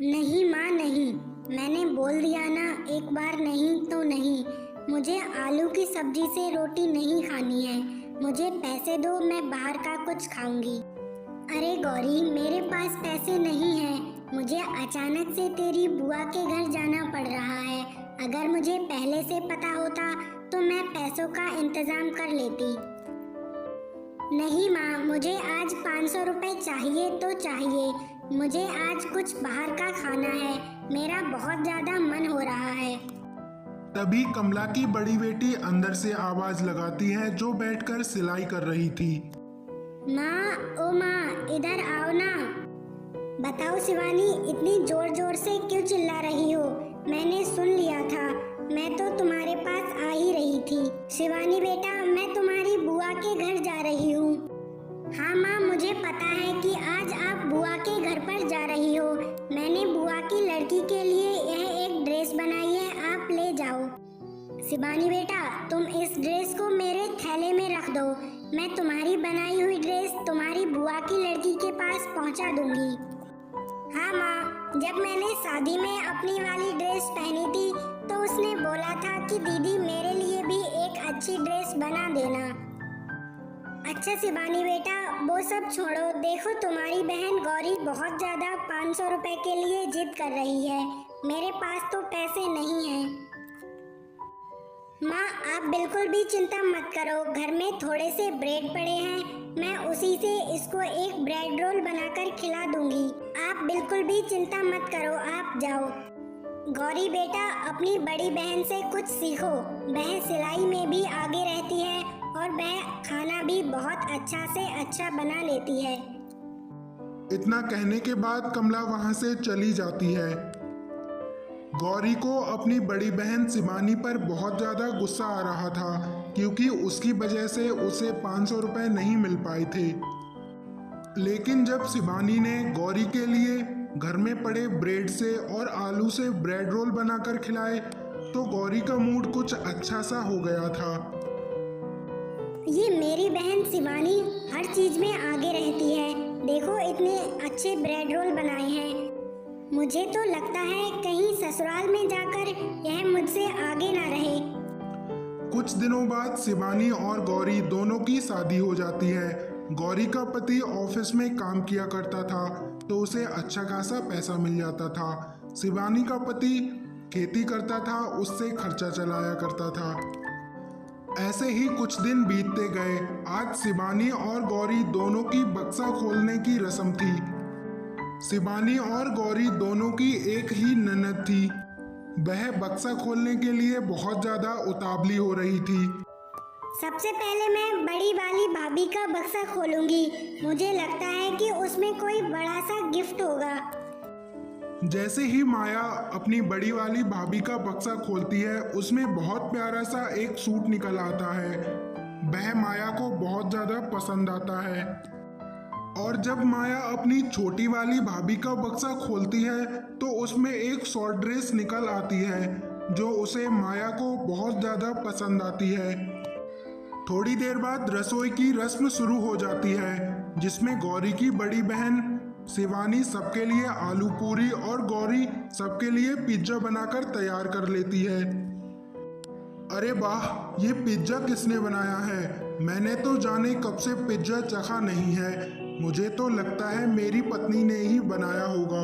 नहीं माँ नहीं, मैंने बोल दिया ना, एक बार नहीं तो नहीं। मुझे आलू की सब्जी से रोटी नहीं खानी है। मुझे पैसे दो, मैं बाहर का कुछ खाऊंगी। अरे गौरी, मेरे पास पैसे नहीं हैं। मुझे अचानक से तेरी बुआ के घर जाना पड़ रहा है। अगर मुझे पहले से पता होता तो मैं पैसों का इंतजाम कर लेती। नहीं माँ, मुझे आज 500 रुपए चाहिए तो चाहिए। मुझे आज कुछ बाहर का खाना है। मेरा बहुत ज्यादा मन हो रहा है। तभी कमला की बड़ी बेटी अंदर से आवाज लगाती है, जो बैठकर सिलाई कर रही थी। माँ, ओ माँ, इधर आओ ना। बताओ शिवानी, इतनी जोर जोर से क्यों चिल्ला रही हो? मैंने सुन लिया था। मैं तो तुम्हारे पास आ ही रही थी। शिवानी बेटा, मैं तुम्हारी बुआ के घर जा रही हूँ। हाँ माँ, मुझे पता है कि आज आप बुआ के घर पर जा रही हो। मैंने बुआ की लड़की के लिए यह एक ड्रेस बनाई है, आप ले जाओ। शिवानी बेटा, तुम इस ड्रेस को मेरे थैले में रख दो। मैं तुम्हारी बनाई हुई ड्रेस तुम्हारी बुआ की लड़की के पास पहुंचा दूंगी। हाँ माँ, जब मैंने शादी में अपनी वाली ड्रेस पहनी थी तो उसने बोला था कि दीदी मेरे लिए भी एक अच्छी ड्रेस बना देना। अच्छा शिवानी बेटा, वो सब छोड़ो। देखो, तुम्हारी बहन गौरी बहुत ज्यादा 500 रुपए के लिए जिद कर रही है। मेरे पास तो पैसे नहीं हैं। माँ, आप बिल्कुल भी चिंता मत करो। घर में थोड़े से ब्रेड पड़े हैं, मैं उसी से इसको एक ब्रेड रोल बनाकर खिला दूंगी। आप बिल्कुल भी चिंता मत करो, आप जाओ। गौरी बेटा, अपनी बड़ी बहन से कुछ सीखो। वह सिलाई में भी आगे रहती है और वह खाना भी बहुत अच्छा से अच्छा बना लेती है। इतना कहने के बाद कमला वहां से चली जाती है। गौरी को अपनी बड़ी बहन शिवानी पर बहुत ज़्यादा गुस्सा आ रहा था, क्योंकि उसकी वजह से उसे 500 रुपए नहीं मिल पाए थे। लेकिन जब शिवानी ने गौरी के लिए घर में पड़े ब्रेड से और आलू से ब्रेड रोल बनाकर खिलाए तो गौरी का मूड कुछ अच्छा सा हो गया था। ये मेरी बहन शिवानी हर चीज में आगे रहती है। देखो, इतने अच्छे ब्रेड रोल बनाए हैं। मुझे तो लगता है कहीं ससुराल में जाकर यह मुझसे आगे ना रहे। कुछ दिनों बाद शिवानी और गौरी दोनों की शादी हो जाती है। गौरी का पति ऑफिस में काम किया करता था तो उसे अच्छा खासा पैसा मिल जाता था। शिवानी का पति खेती करता था, उससे खर्चा चलाया करता था। ऐसे ही कुछ दिन बीतते गए। आज शिवानी और गौरी दोनों की बक्सा खोलने की रस्म थी। शिवानी और गौरी दोनों की एक ही ननद थी। वह बक्सा खोलने के लिए बहुत ज्यादा उतावली हो रही थी। सबसे पहले मैं बड़ी वाली भाभी का बक्सा खोलूंगी। मुझे लगता है कि उसमें कोई बड़ा सा गिफ्ट होगा। जैसे ही माया अपनी बड़ी वाली भाभी का बक्सा खोलती है, उसमें बहुत प्यारा सा एक सूट निकल आता है। वह माया को बहुत ज्यादा पसंद आता है। और जब माया अपनी छोटी वाली भाभी का बक्सा खोलती है तो उसमें एक शॉर्ट ड्रेस निकल आती है, जो उसे माया को बहुत ज्यादा पसंद आती है। थोड़ी देर बाद रसोई की रस्म शुरू हो जाती है, जिसमें गौरी की बड़ी बहन शिवानी सबके लिए आलू पूरी और गौरी सबके लिए पिज्जा बनाकर तैयार कर लेती है। अरे वाह, ये पिज्जा किसने बनाया है? मैंने तो जाने कब से पिज्जा चखा नहीं है। मुझे तो लगता है मेरी पत्नी ने ही बनाया होगा।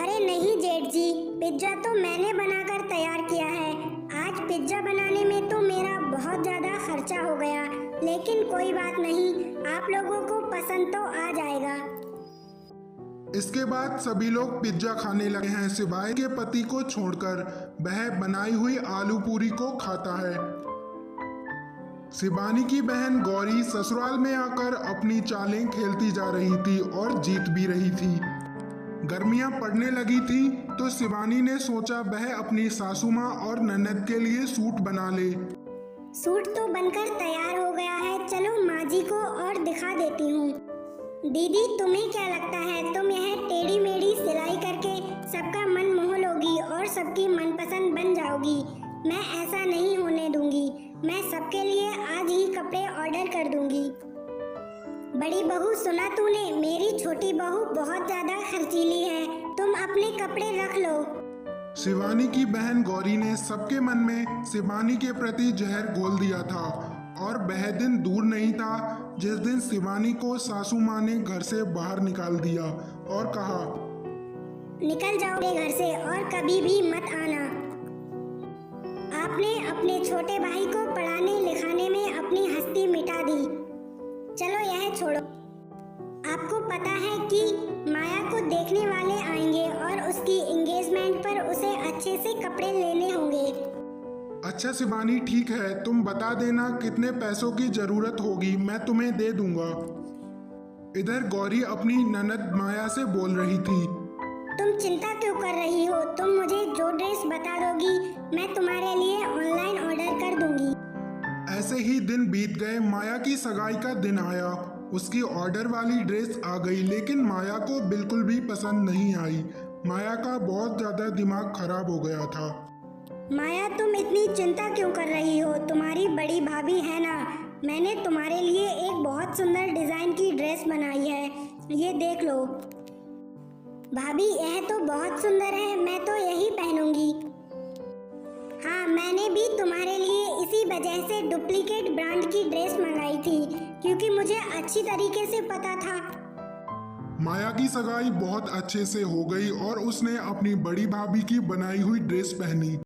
अरे नहीं जेठ जी, पिज्जा तो मैंने बनाकर तैयार किया है। आज पिज्जा बनाने में तो मेरा बहुत ज्यादा खर्चा हो गया, लेकिन कोई बात नहीं, आप लोगों को पसंद तो आ जाएगा। इसके बाद सभी लोग पिज्जा खाने लगे हैं, सिवाय के पति को छोड़कर। वह बनाई हुई आलू पूरी को खाता है। शिवानी की बहन गौरी ससुराल में आकर अपनी चालें खेलती जा रही थी और जीत भी रही थी। गर्मियां पड़ने लगी थी तो शिवानी ने सोचा वह अपनी सासू माँ और ननद के लिए सूट बना ले। सूट तो बनकर तैयार हो गया है, चलो माँ जी को और दिखा देती हूँ। दीदी, तुम्हें क्या लगता है तुम यह टेढ़ी मेढ़ी सिलाई करके सबका मन मोह लोगी और सबकी मनपसंद बन जाओगी? मैं ऐसा नहीं होने दूंगी। मैं सबके लिए आज ही कपड़े ऑर्डर कर दूंगी। बड़ी बहू, सुना तूने? मेरी छोटी बहू बहुत ज्यादा खर्चीली है। अपने कपड़े रख लो। शिवानी की बहन गौरी ने सबके मन में शिवानी के प्रति जहर घोल दिया था और वह दिन दूर नहीं था जिस दिन शिवानी को सासू माँ ने घर से बाहर निकाल दिया और कहा, निकल जाओ मेरे घर से और कभी भी मत आना। आपने अपने छोटे भाई को पढ़ाने लिखाने में अपनी हस्ती मिटा दी। चलो यह छोड़ो। आपको पता है कि माया को देखने वाले आएंगे और उसकी एंगेजमेंट पर उसे अच्छे से कपड़े लेने होंगे। अच्छा शिवानी, ठीक है, तुम बता देना कितने पैसों की जरूरत होगी, मैं तुम्हें दे दूंगा। इधर गौरी अपनी ननद माया से बोल रही थी, तुम चिंता क्यों कर रही हो? तुम मुझे जो ड्रेस बता दोगी मैं तुम्हारे लिए ऑनलाइन ऑर्डर कर दूंगी। ऐसे ही दिन बीत गए। माया की सगाई का दिन आया। उसकी ऑर्डर वाली ड्रेस आ गई, लेकिन माया को बिल्कुल भी पसंद नहीं आई। माया का बहुत ज्यादा दिमाग खराब हो गया था। माया, तुम इतनी चिंता क्यों कर रही हो? तुम्हारी बड़ी भाभी है ना, मैंने तुम्हारे लिए एक बहुत सुंदर डिजाइन की ड्रेस बनाई है, ये देख लो। भाभी, यह तो बहुत सुंदर है, मैं तो यही पहनूंगी। हाँ, मैंने भी तुम्हारे लिए इसी वजह से डुप्लीकेट ब्रांड की ड्रेस मंगाई थी, क्योंकि मुझे अच्छी तरीके से पता था। माया की सगाई बहुत अच्छे से हो गई और उसने अपनी बड़ी भाभी की बनाई हुई ड्रेस पहनी।